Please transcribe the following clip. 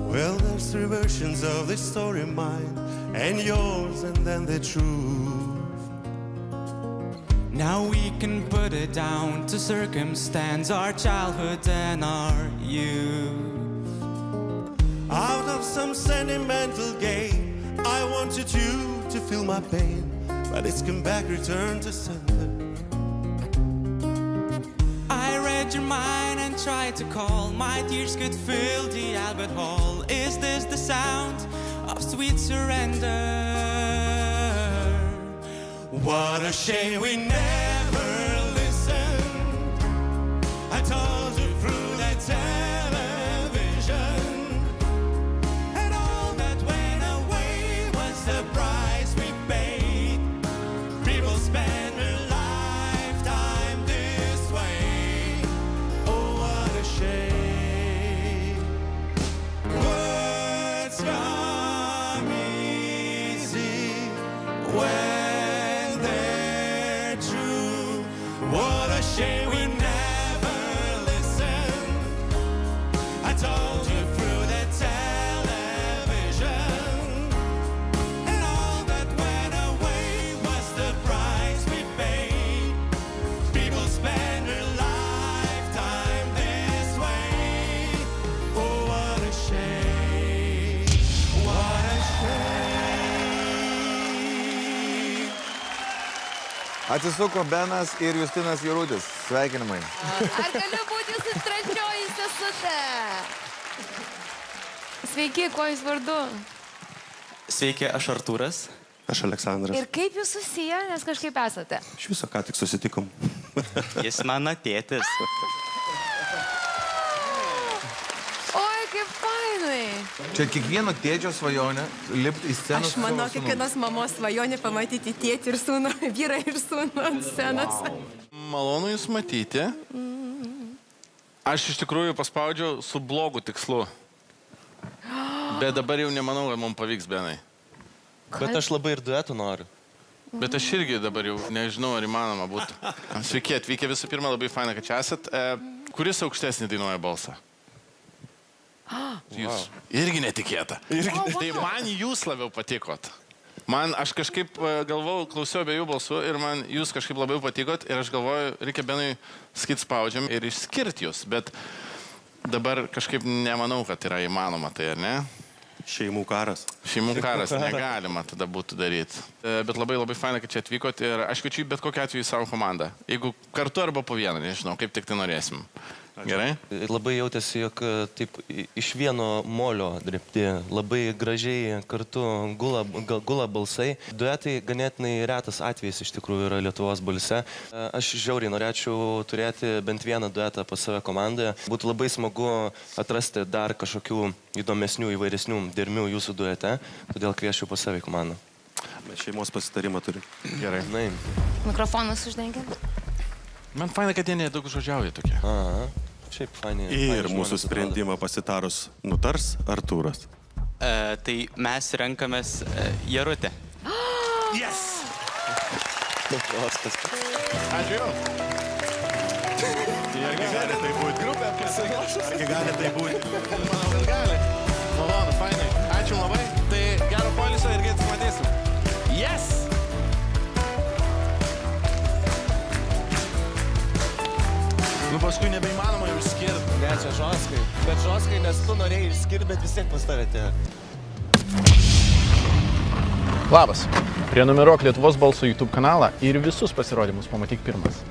Well, there's three versions of this story, mine and yours, and then the truth. Now we can put it down to circumstance, our childhood and our youth. Out of some sentimental game, I wanted you to feel my pain, but it's come back, return to center. I read your mind and tried to call, my tears could fill the Albert Hall. Is this the sound of sweet surrender? What a shame we never listened. I told you through that television, and all that went away was the price we paid. People spend their lifetime this way. Oh, what a shame. Words come easy when they're true. What a shame we never listened. I told you through the television, and all that went away was the price we paid. People spend their lifetime this way. Oh, what a shame. What a shame. Atsisuko Benas ir Justinas Jarutis. Sveikinimai. Ar galiu būti jūsų trečioji sesutė? Sveiki, kuo jūs vardu? Sveiki, aš Artūras. Aš Aleksandras. Ir kaip jūs susiję, nes kažkaip esate? Iš viso ką tik susitikom. Jis mano tėtis. Oi, kaip fainai. Čia kiekvieno tėčio svajonė lipti į sceną. Aš manau, kiekvienos mamos svajonė pamatyti tėtį ir sūnų, vyrą ir sūnų ant scenos. Malonu Jūs matyti. Aš iš tikrųjų paspaudžiau su blogu tikslu. Bet dabar jau nemanau, kad mums pavyks, Benai. Bet aš labai ir duetų noriu. Bet aš irgi dabar jau nežinau, ar įmanoma būtų. Sveiki, atvykę visų pirma, labai faina, kad čia esat. Kuris aukštesnį dainuoja balsą? Jūs. Irgi netikėta. Tai man Jūs labiau patikot. Aš kažkaip galvojau, klausiau abiejų balsų ir man Jūs kažkaip labiau patikot ir aš galvoju, reikia Benui sakyti spaudžiam ir išskirti Jūs, bet dabar kažkaip nemanau, kad yra įmanoma tai, ar ne? Šeimų karas. Šeimų karas negalima tada būtų daryti. Bet labai labai faina, kad čia atvykot ir aš kviečiu bet kokiu atveju į savo komandą. Jeigu kartu arba po vieną, nežinau, kaip tik tai norėsim. Gerai? Labai jautėsi, jog taip iš vieno molio dirbti, labai gražiai kartu gula balsai. Duetai ganėtinai retas atvejis iš tikrųjų yra Lietuvos balse. Aš žiauriai norėčiau turėti bent vieną duetą pas save komandoje. Būtų labai smagu atrasti dar kažkokių įdomesnių, įvairesnių dermių jūsų duete, todėl kviečiu pas save į komandą. Mes šeimos pasitarimą turim. Gerai. Na, Mikrofonas uždengiant. Man faina, kad jie nedaug žodžiauja tokie. aha, šiaip fainai. Ir mūsų sprendimą pasitarus nutars Artūras. Tai mes renkamės Jarutę. Yes! Ostas. Ačiū Jums. Argi gali tai būti? Grupė pasiruošus. Argi gali tai būti? Manau, kad gali. Malonu, fainai. Ačiū labai. Tai gero poilsio ir greitai matysim. Yes! Nu paskui nebeįmanoma jau išskirti. Ne, čia Žoskai. Bet Žoskai, nes tu norėjai išskirti, bet vis tiek pas tave atėjo. Labas. Prenumeruok Lietuvos balso YouTube kanalą ir visus pasirodymus pamatyk pirmas.